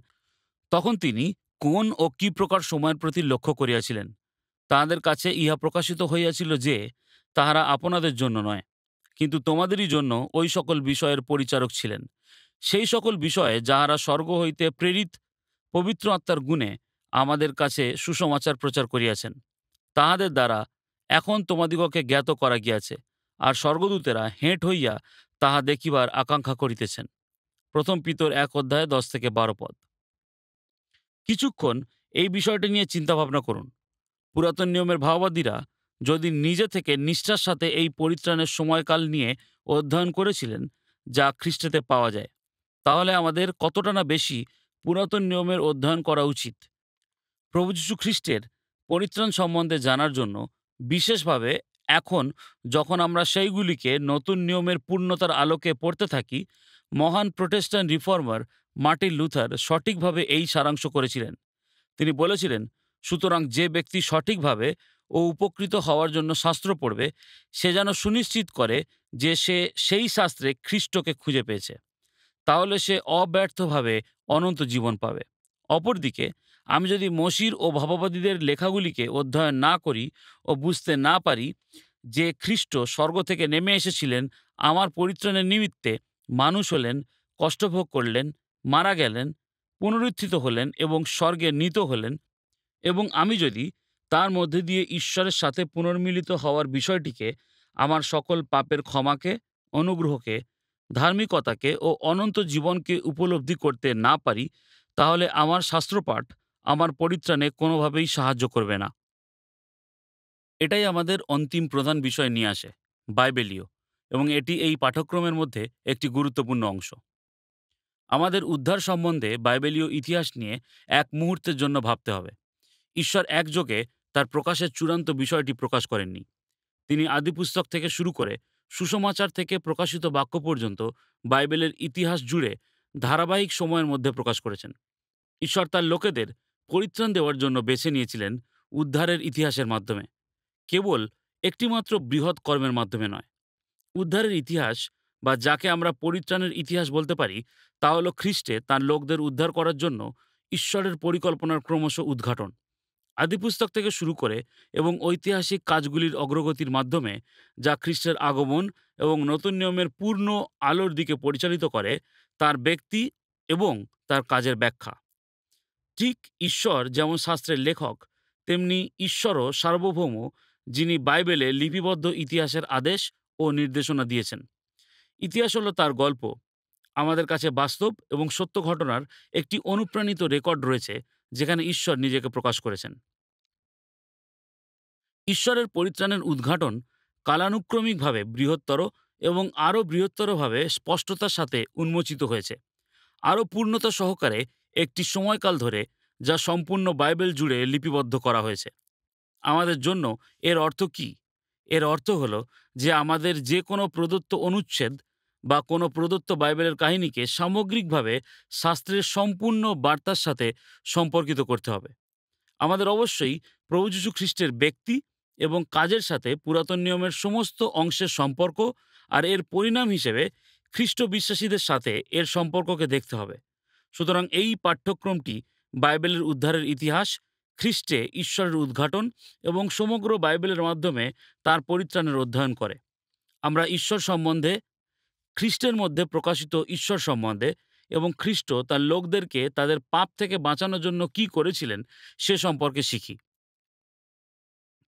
তখন তিনি কোন ও কি প্রকার সময়ের প্রতি লক্ষ্য করিয়াছিলেন। তাহাদের কাছে ইহা প্রকাশিত হইয়াছিল যে, তাহারা আপনাদের জন্য নয়, কিন্তু তোমাদেরই জন্য ওই সকল বিষয়ের পরিচারক ছিলেন, সেই সকল বিষয়ে যাহারা স্বর্গ হইতে প্রেরিত পবিত্র আত্মার গুণে আমাদের কাছে সুসমাচার প্রচার করিয়াছেন। তাহাদের দ্বারা এখন তোমাদিগকে জ্ঞাত করা গিয়াছে, আর স্বর্গদূতেরা হেঁট হইয়া তাহা দেখিবার আকাঙ্ক্ষা করিতেছেন। প্রথম পিতর 1:10-12 কিছুক্ষণ এই বিষয়টি নিয়ে চিন্তাভাবনা করুন। পুরাতন নিয়মের ভাববাদীরা যদি নিজে থেকে নিষ্ঠার সাথে এই পরিত্রাণের সময়কাল নিয়ে অধ্যয়ন করেছিলেন, যা খ্রিস্টেতে পাওয়া যায়, তাহলে আমাদের কতটা না বেশি পুরাতন নিয়মের অধ্যয়ন করা উচিত। প্রভু যীশু খ্রিস্টের পরিত্রাণ সম্বন্ধে জানার জন্য বিশেষভাবে এখন যখন আমরা সেইগুলিকে নতুন নিয়মের পূর্ণতার আলোকে পড়তে থাকি, মহান প্রোটেস্ট্যান্ট রিফর্মার মার্টিন লুথার সঠিকভাবে এই সারাংশ করেছিলেন। তিনি বলেছিলেন, সুতরাং যে ব্যক্তি সঠিকভাবে ও উপকৃত হওয়ার জন্য শাস্ত্র পড়বে, সে যেন সুনিশ্চিত করে যে সে সেই শাস্ত্রে খ্রিস্টকে খুঁজে পেয়েছে। তাহলে সে অব্যর্থভাবে অনন্ত জীবন পাবে। অপরদিকে আমি যদি মসির ও ভাববাদীদের লেখাগুলিকে অধ্যয়ন না করি ও বুঝতে না পারি যে খ্রিস্ট স্বর্গ থেকে নেমে এসেছিলেন আমার পরিত্রাণের নিমিত্তে, মানুষ হলেন, কষ্টভোগ করলেন, মারা গেলেন, পুনরুত্থিত হলেন এবং স্বর্গে নীত হলেন, এবং আমি যদি তার মধ্যে দিয়ে ঈশ্বরের সাথে পুনর্মিলিত হওয়ার বিষয়টিকে, আমার সকল পাপের ক্ষমাকে, অনুগ্রহকে, ধার্মিকতাকে ও অনন্ত জীবনকে উপলব্ধি করতে না পারি, তাহলে আমার শাস্ত্রপাঠ আমার পরিত্রাণে কোনোভাবেই সাহায্য করবে না। এটাই আমাদের অন্তিম প্রধান বিষয় নিয়ে আসে, বাইবেলীয়, এবং এটি এই পাঠ্যক্রমের মধ্যে একটি গুরুত্বপূর্ণ অংশ। আমাদের উদ্ধার সম্বন্ধে বাইবেলীয় ইতিহাস নিয়ে এক মুহূর্তের জন্য ভাবতে হবে। ঈশ্বর একযোগে তার প্রকাশের চূড়ান্ত বিষয়টি প্রকাশ করেননি। তিনি আদিপুস্তক থেকে শুরু করে সুসমাচার থেকে প্রকাশিত বাক্য পর্যন্ত বাইবেলের ইতিহাস জুড়ে ধারাবাহিক সময়ের মধ্যে প্রকাশ করেছেন। ঈশ্বর তার লোকেদের পরিত্রাণ দেওয়ার জন্য বেছে নিয়েছিলেন উদ্ধারের ইতিহাসের মাধ্যমে, কেবল একটিমাত্র বৃহৎ কর্মের মাধ্যমে নয়। উদ্ধারের ইতিহাস, বা যাকে আমরা পরিত্রাণের ইতিহাস বলতে পারি, তা হল খ্রিস্টে তার লোকদের উদ্ধার করার জন্য ঈশ্বরের পরিকল্পনার ক্রমশ উদ্ঘাটন। আদিপুস্তক থেকে শুরু করে এবং ঐতিহাসিক কাজগুলির অগ্রগতির মাধ্যমে, যা খ্রিস্টের আগমন এবং নতুন নিয়মের পূর্ণ আলোর দিকে পরিচালিত করে, তার ব্যক্তি এবং তার কাজের ব্যাখ্যা। ঠিক ঈশ্বর যেমন শাস্ত্রের লেখক, তেমনি ঈশ্বরও সার্বভৌম, যিনি বাইবেলে লিপিবদ্ধ ইতিহাসের আদেশ ও নির্দেশনা দিয়েছেন। ইতিহাস হলো তার গল্প। আমাদের কাছে বাস্তব এবং সত্য ঘটনার একটি অনুপ্রাণিত রেকর্ড রয়েছে, যেখানে ঈশ্বর নিজেকে প্রকাশ করেছেন। ঈশ্বরের পরিত্রাণের উদ্ঘাটন কালানুক্রমিকভাবে বৃহত্তর এবং আরও বৃহত্তরভাবে স্পষ্টতার সাথে উন্মোচিত হয়েছে, আরও পূর্ণতা সহকারে একটি সময়কাল ধরে, যা সম্পূর্ণ বাইবেল জুড়ে লিপিবদ্ধ করা হয়েছে। আমাদের জন্য এর অর্থ কী? এর অর্থ হলো যে আমাদের যে কোনো প্রদত্ত অনুচ্ছেদ বা কোনো প্রদত্ত বাইবেলের কাহিনীকে সামগ্রিকভাবে শাস্ত্রের সম্পূর্ণ বার্তার সাথে সম্পর্কিত করতে হবে। আমাদের অবশ্যই প্রভু যীশু খ্রিস্টের ব্যক্তি এবং কাজের সাথে পুরাতন নিয়মের সমস্ত অংশের সম্পর্ক আর এর পরিণাম হিসেবে খ্রিস্ট বিশ্বাসীদের সাথে এর সম্পর্ককে দেখতে হবে। সুতরাং এই পাঠ্যক্রমটি বাইবেলের উদ্ধারের ইতিহাস, খ্রিস্টে ঈশ্বরের উদ্ঘাটন এবং সমগ্র বাইবেলের মাধ্যমে তার পরিত্রাণের অধ্যয়ন করে। আমরা ঈশ্বর সম্বন্ধে, খ্রিস্টের মধ্যে প্রকাশিত ঈশ্বর সম্বন্ধে এবং খ্রিস্ট তার লোকদেরকে তাদের পাপ থেকে বাঁচানোর জন্য কি করেছিলেন সে সম্পর্কে শিখি।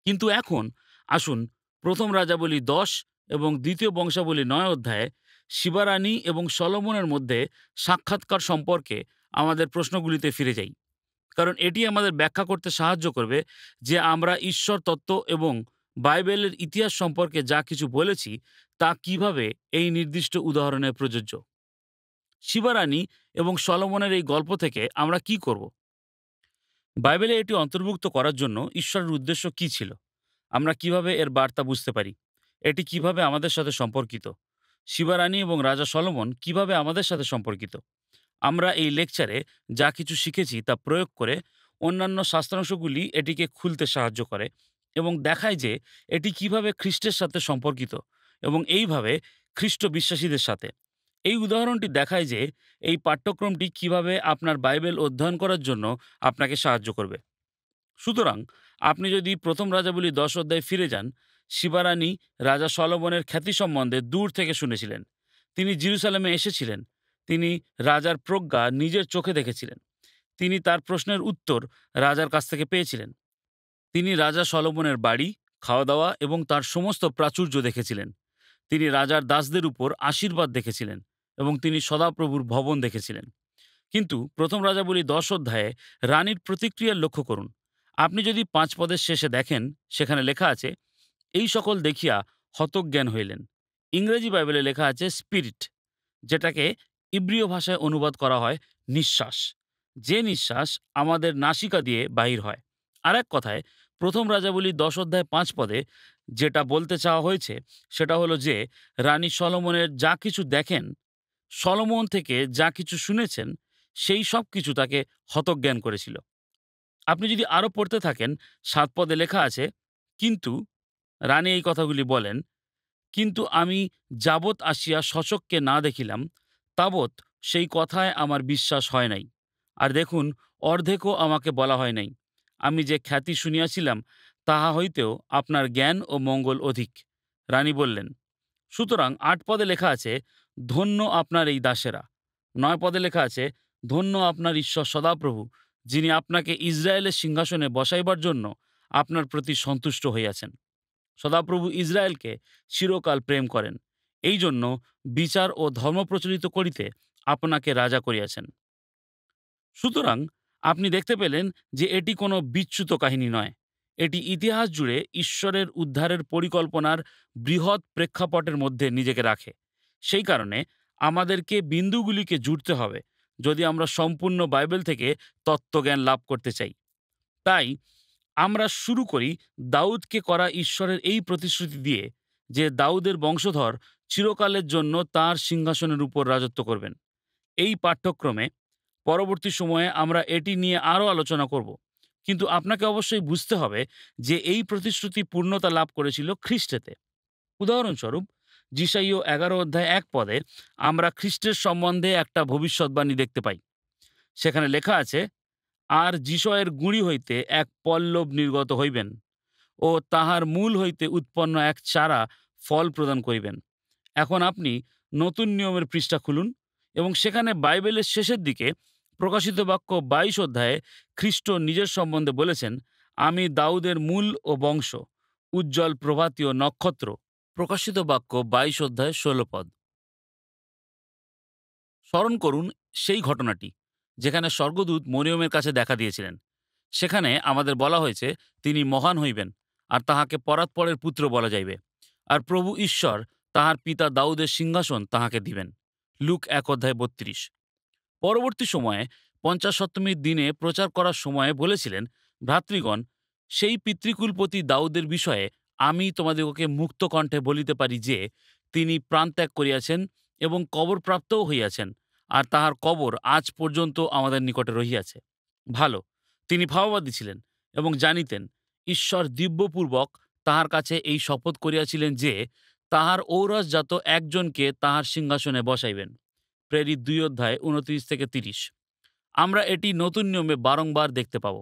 কিন্তু এখন আসুন প্রথম রাজাবলী 10 এবং দ্বিতীয় বংশাবলী 9 অধ্যায়ে শিবারানী এবং সলোমনের মধ্যে সাক্ষাৎকার সম্পর্কে আমাদের প্রশ্নগুলিতে ফিরে যাই, কারণ এটি আমাদের ব্যাখ্যা করতে সাহায্য করবে যে আমরা ঈশ্বর তত্ত্ব এবং বাইবেলের ইতিহাস সম্পর্কে যা কিছু বলেছি তা কিভাবে এই নির্দিষ্ট উদাহরণে প্রযোজ্য। শিবারানী এবং সলোমনের এই গল্প থেকে আমরা কি করব? বাইবেলে এটি অন্তর্ভুক্ত করার জন্য ঈশ্বরের উদ্দেশ্য কি ছিল? আমরা কিভাবে এর বার্তা বুঝতে পারি? এটি কিভাবে আমাদের সাথে সম্পর্কিত? শিবারানী এবং রাজা সলোমন কিভাবে আমাদের সাথে সম্পর্কিত? আমরা এই লেকচারে যা কিছু শিখেছি তা প্রয়োগ করে অন্যান্য শাস্ত্রাংশগুলি এটিকে খুলতে সাহায্য করে এবং দেখায় যে এটি কিভাবে খ্রিস্টের সাথে সম্পর্কিত এবং এইভাবে খ্রিস্ট বিশ্বাসীদের সাথে। এই উদাহরণটি দেখায় যে এই পাঠ্যক্রমটি কিভাবে আপনার বাইবেল অধ্যয়ন করার জন্য আপনাকে সাহায্য করবে। সুতরাং আপনি যদি প্রথম রাজাবলী 10 অধ্যায়ে ফিরে যান, শিবারানী রাজা সলোমনের খ্যাতি সম্বন্ধে দূর থেকে শুনেছিলেন। তিনি জেরুজালেমে এসেছিলেন। তিনি রাজার প্রজ্ঞা নিজের চোখে দেখেছিলেন। তিনি তার প্রশ্নের উত্তর রাজার কাছ থেকে পেয়েছিলেন। তিনি রাজা সলোমনের বাড়ি, খাওয়া দাওয়া এবং তার সমস্ত প্রাচুর্য দেখেছিলেন। তিনি রাজার দাসদের উপর আশীর্বাদ দেখেছিলেন এবং তিনি সদাপ্রভুর ভবন দেখেছিলেন। কিন্তু প্রথম রাজাবলী 10 অধ্যায়ে রানীর প্রতিক্রিয়ার লক্ষ্য করুন। আপনি যদি 5 পদের শেষে দেখেন, সেখানে লেখা আছে, এই সকল দেখিয়া হতজ্ঞান হইলেন। ইংরেজি বাইবেলে লেখা আছে স্পিরিট, যেটাকে ইব্রীয় ভাষায় অনুবাদ করা হয় নিঃশ্বাস। যে নিঃশ্বাস আমাদের নাসিকা দিয়ে বাহির হয়। আর এক কথায় প্রথম রাজাবলী 10 অধ্যায় 5 পদে যেটা বলতে চাওয়া হয়েছে সেটা হলো যে রানী সলোমনের যা কিছু দেখেন, সলোমন থেকে যা কিছু শুনেছেন, সেই সব কিছু তাকে হতজ্ঞান করেছিল। আপনি যদি আরও পড়তে থাকেন, 7 পদে লেখা আছে, কিন্তু রানী এই কথাগুলি বলেন, কিন্তু আমি যাবৎ আসিয়া শশককে না দেখিলাম, তাবৎ সেই কথায় আমার বিশ্বাস হয় নাই। আর দেখুন, অর্ধেকও আমাকে বলা হয় নাই। আমি যে খ্যাতি শুনিয়াছিলাম, তাহা হইতেও আপনার জ্ঞান ও মঙ্গল অধিক। রানী বললেন। সুতরাং 8 পদে লেখা আছে, ধন্য আপনার এই দাসেরা। 9 পদে লেখা আছে, ধন্য আপনার ঈশ্বর সদাপ্রভু, যিনি আপনাকে ইসরায়েলের সিংহাসনে বসাইবার জন্য আপনার প্রতি সন্তুষ্ট হইয়াছেন। সদাপ্রভু ইসরায়েলকে চিরকাল প্রেম করেন, এই জন্য বিচার ও ধর্ম প্রচলিত করিতে আপনাকে রাজা করিয়াছেন। সুতরাং আপনি দেখতে পেলেন যে এটি কোনো বিচ্যুত কাহিনী নয়। এটি ইতিহাস জুড়ে ঈশ্বরের উদ্ধারের পরিকল্পনার বৃহৎ প্রেক্ষাপটের মধ্যে নিজেকে রাখে। সেই কারণে আমাদেরকে বিন্দুগুলিকে জুড়তে হবে যদি আমরা সম্পূর্ণ বাইবেল থেকে তত্ত্বজ্ঞান লাভ করতে চাই। তাই আমরা শুরু করি দাউদকে করা ঈশ্বরের এই প্রতিশ্রুতি দিয়ে যে দাউদের বংশধর চিরকালের জন্য তার সিংহাসনের উপর রাজত্ব করবেন। এই পাঠ্যক্রমে পরবর্তী সময়ে আমরা এটি নিয়ে আরও আলোচনা করব। কিন্তু আপনাকে অবশ্যই বুঝতে হবে যে এই প্রতিশ্রুতি পূর্ণতা লাভ করেছিল খ্রিস্টেতে। উদাহরণস্বরূপ যিশাইয় 11 অধ্যায় 1 পদে আমরা খ্রিস্টের সম্বন্ধে একটা ভবিষ্যৎবাণী দেখতে পাই। সেখানে লেখা আছে, আর যিশয়ের গুঁড়ি হইতে এক পল্লব নির্গত হইবেন ও তাহার মূল হইতে উৎপন্ন এক চারা ফল প্রদান করিবেন। এখন আপনি নতুন নিয়মের পৃষ্ঠা খুলুন এবং সেখানে বাইবেলের শেষের দিকে প্রকাশিত বাক্য 22 অধ্যায়ে খ্রিস্ট নিজের সম্বন্ধে বলেছেন, আমি দাউদের মূল ও বংশ, উজ্জ্বল প্রভাতীয় নক্ষত্র। প্রকাশিত বাক্য 22 অধ্যায় 16 পদ। স্মরণ করুন সেই ঘটনাটি যেখানে স্বর্গদূত মরিয়মের কাছে দেখা দিয়েছিলেন। সেখানে আমাদের বলা হয়েছে তিনি মহান হইবেন আর তাহাকে পরাৎপরের পুত্র বলা যাইবে, আর প্রভু ঈশ্বর তাহার পিতা দাউদের সিংহাসন তাহাকে দিবেন। লুক 1 অধ্যায় 32। পরবর্তী সময়ে 50 সপ্তমীর দিনে প্রচার করার সময়ে বলেছিলেন, ভ্রাতৃগণ, সেই পিতৃকুলপতি দাউদের বিষয়ে আমি তোমাদিগকে মুক্ত কণ্ঠে বলিতে পারি যে তিনি প্রাণত্যাগ করিয়াছেন এবং কবরপ্রাপ্তও হইয়াছেন, আর তাহার কবর আজ পর্যন্ত আমাদের নিকটে রহিয়াছে। ভালো, তিনি ভাববাদী ছিলেন এবং জানিতেন ঈশ্বর দিব্যপূর্বক তাহার কাছে এই শপথ করিয়াছিলেন যে তাহার ঔরসজাত একজনকে তাহার সিংহাসনে বসাইবেন। প্রেরিত 2 অধ্যায় 29 থেকে 30। আমরা এটি নতুন নিয়মে বারংবার দেখতে পাব।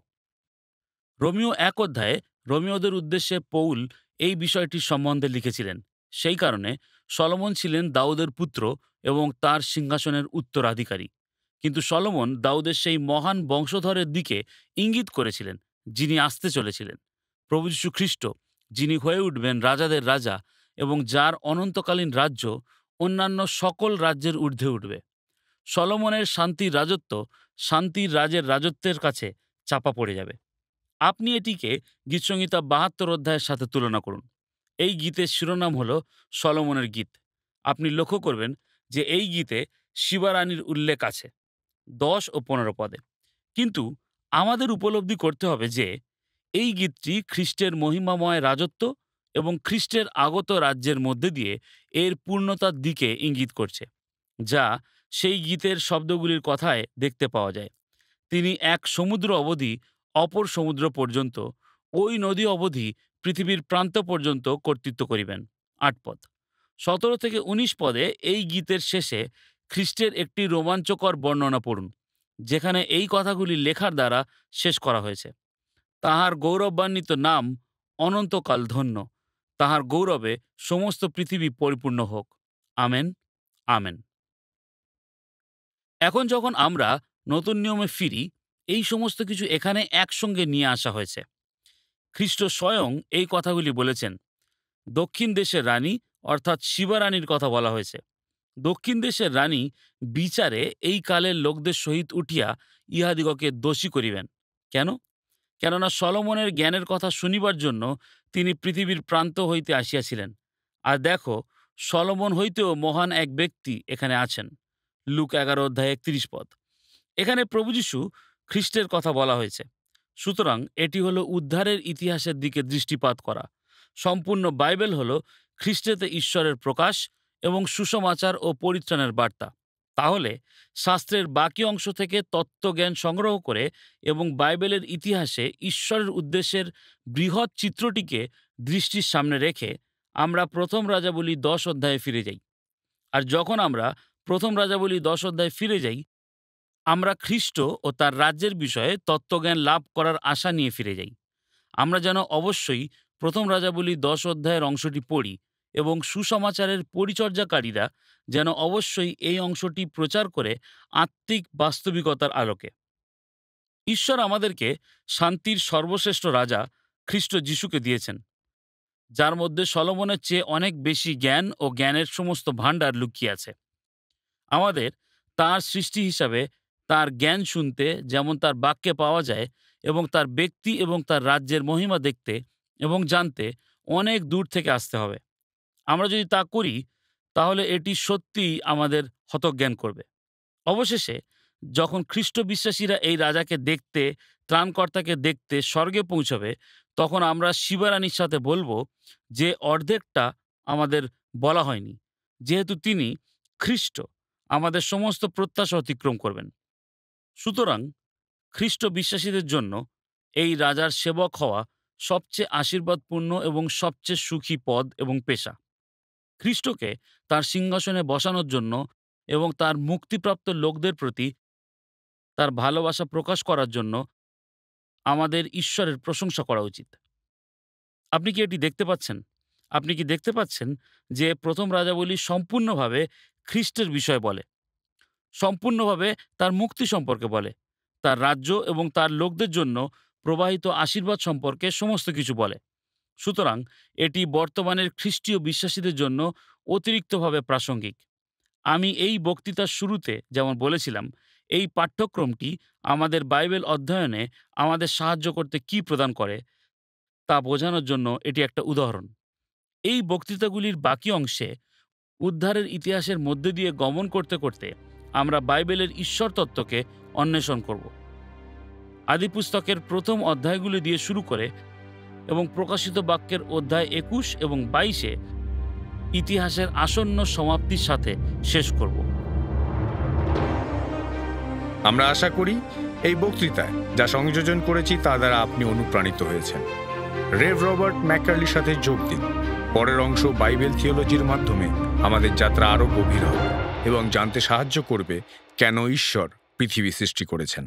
রোমিও 1 অধ্যায়ে রোমিওদের উদ্দেশ্যে পৌল এই বিষয়টি সম্বন্ধে লিখেছিলেন। সেই কারণে সলোমন ছিলেন দাউদের পুত্র এবং তার সিংহাসনের উত্তরাধিকারী। কিন্তু সলোমন দাউদের সেই মহান বংশধরের দিকে ইঙ্গিত করেছিলেন, যিনি আসতে চলেছিলেন, প্রভু যীশু খ্রিস্ট, যিনি হয়ে উঠবেন রাজাদের রাজা এবং যার অনন্তকালীন রাজ্য অন্যান্য সকল রাজ্যের ঊর্ধ্বে উঠবে। সলোমনের শান্তির রাজত্ব শান্তির রাজের রাজত্বের কাছে চাপা পড়ে যাবে। আপনি এটিকে গীতসংহিতা ৭২ অধ্যায়ের সাথে তুলনা করুন। এই গীতের শিরোনাম হল সলোমনের গীত। আপনি লক্ষ্য করবেন যে এই গীতে শিবারানীর উল্লেখ আছে ১০ ও ১৫ পদে। কিন্তু আমাদের উপলব্ধি করতে হবে যে এই গীতটি খ্রিস্টের মহিমাময় রাজত্ব এবং খ্রিস্টের আগত রাজ্যের মধ্যে দিয়ে এর পূর্ণতার দিকে ইঙ্গিত করছে, যা সেই গীতের শব্দগুলির কথায় দেখতে পাওয়া যায়। তিনি এক সমুদ্র অবধি অপর সমুদ্র পর্যন্ত, ওই নদী অবধি পৃথিবীর প্রান্ত পর্যন্ত কর্তৃত্ব করিবেন। ৮ পদ। ১৭ থেকে ১৯ পদে এই গীতের শেষে খ্রিস্টের একটি রোমাঞ্চকর বর্ণনা পড়ুন, যেখানে এই কথাগুলি লেখার দ্বারা শেষ করা হয়েছে। তাহার গৌরবান্বিত নাম অনন্তকাল ধন্য, তাহার গৌরবে সমস্ত পৃথিবী পরিপূর্ণ হোক। Amen, amen. এখন যখন আমরা নতুন নিয়মে ফিরি, এই সমস্ত কিছু এখানে একসঙ্গে নিয়ে আসা হয়েছে। খ্রিস্ট স্বয়ং এই কথাগুলি বলেছেন। দক্ষিণ দেশের রানী অর্থাৎ শিবারানীর কথা বলা হয়েছে। দক্ষিণ দেশের রানী বিচারে এই কালের লোকদের সহিত উঠিয়া ইহাদিগকে দোষী করিবেন। কেন? কেননা সলোমনের জ্ঞানের কথা শুনিবার জন্য তিনি পৃথিবীর প্রান্ত হইতে আসিয়াছিলেন। আর দেখো, সলোমন হইতেও মহান এক ব্যক্তি এখানে আছেন। লুক ১১ অধ্যায় ৩১ পদ। এখানে প্রভু যীশু খ্রিস্টের কথা বলা হয়েছে। সুতরাং এটি হলো উদ্ধারের ইতিহাসের দিকে দৃষ্টিপাত করা। সম্পূর্ণ বাইবেল হলো খ্রিস্টেতে ঈশ্বরের প্রকাশ এবং সুসমাচার ও পরিত্রাণের বার্তা। তাহলে শাস্ত্রের বাকি অংশ থেকে তত্ত্বজ্ঞান সংগ্রহ করে এবং বাইবেলের ইতিহাসে ঈশ্বরের উদ্দেশ্যের বৃহৎ চিত্রটিকে দৃষ্টির সামনে রেখে আমরা প্রথম রাজাবলী ১০ অধ্যায়ে ফিরে যাই। আর যখন আমরা প্রথম রাজাবলী ১০ অধ্যায়ে ফিরে যাই, আমরা খ্রিস্ট ও তার রাজ্যের বিষয়ে তত্ত্বজ্ঞান লাভ করার আশা নিয়ে ফিরে যাই। আমরা যেন অবশ্যই প্রথম রাজাবলী ১০ অধ্যায়ের অংশটি পড়ি এবং সুসমাচারের পরিচর্যাকারীরা যেন অবশ্যই এই অংশটি প্রচার করে আত্মিক বাস্তবিকতার আলোকে। ঈশ্বর আমাদেরকে শান্তির সর্বশ্রেষ্ঠ রাজা খ্রিস্ট যিশুকে দিয়েছেন, যার মধ্যে সলোমনের চেয়ে অনেক বেশি জ্ঞান ও জ্ঞানের সমস্ত ভাণ্ডার লুকিয়ে আছে। আমাদের তাঁর সৃষ্টি হিসাবে তার জ্ঞান শুনতে যেমন তার বাক্যে পাওয়া যায়, এবং তার ব্যক্তি এবং তার রাজ্যের মহিমা দেখতে এবং জানতে অনেক দূর থেকে আসতে হবে। আমরা যদি তা করি, তাহলে এটি সত্যিই আমাদের হতজ্ঞান করবে। অবশেষে যখন খ্রিস্ট বিশ্বাসীরা এই রাজাকে দেখতে, ত্রাণকর্তাকে দেখতে স্বর্গে পৌঁছবে, তখন আমরা শিবারানীর সাথে বলবো যে অর্ধেকটা আমাদের বলা হয়নি, যেহেতু তিনি খ্রিস্ট আমাদের সমস্ত প্রত্যাশা অতিক্রম করবেন। সুতরাং খ্রিস্ট বিশ্বাসীদের জন্য এই রাজার সেবক হওয়া সবচেয়ে আশীর্বাদপূর্ণ এবং সবচেয়ে সুখী পদ এবং পেশা। খ্রিস্টকে তার সিংহাসনে বসানোর জন্য এবং তার মুক্তিপ্রাপ্ত লোকদের প্রতি তার ভালোবাসা প্রকাশ করার জন্য আমাদের ঈশ্বরের প্রশংসা করা উচিত। আপনি কি এটি দেখতে পাচ্ছেন? আপনি কি দেখতে পাচ্ছেন যে প্রথম রাজাবলী সম্পূর্ণভাবে খ্রিস্টের বিষয় বলে, সম্পূর্ণভাবে তার মুক্তি সম্পর্কে বলে, তার রাজ্য এবং তার লোকদের জন্য প্রবাহিত আশীর্বাদ সম্পর্কে সমস্ত কিছু বলে। সুতরাং এটি বর্তমানের খ্রিস্টীয় বিশ্বাসীদের জন্য অতিরিক্তভাবে প্রাসঙ্গিক। আমি এই বক্তৃতার শুরুতে যেমন বলেছিলাম, এই পাঠ্যক্রমটি আমাদের বাইবেল অধ্যয়নে আমাদের সাহায্য করতে কী প্রদান করে তা বোঝানোর জন্য এটি একটা উদাহরণ। এই বক্তৃতাগুলির বাকি অংশে উদ্ধারের ইতিহাসের মধ্যে দিয়ে গমন করতে করতে আমরা বাইবেলের ঈশ্বর তত্ত্বকে অন্বেষণ করব। আদিপুস্তকের প্রথম অধ্যায়গুলি দিয়ে শুরু করে এবং প্রকাশিত বাক্যের অধ্যায় ২১ এবং ২২-এ ইতিহাসের আসন্ন সমাপ্তির সাথে শেষ করব। আমরা আশা করি এই বক্তৃতায় যা সংযোজন করেছি তা দ্বারা আপনি অনুপ্রাণিত হয়েছেন। রেভ রবার্ট ম্যাকার্লির সাথে যোগ দিন। পরের অংশ বাইবেল থিওলজির মাধ্যমে আমাদের যাত্রা আরও গভীর হবে এবং জানতে সাহায্য করবে কেন ঈশ্বর পৃথিবী সৃষ্টি করেছেন।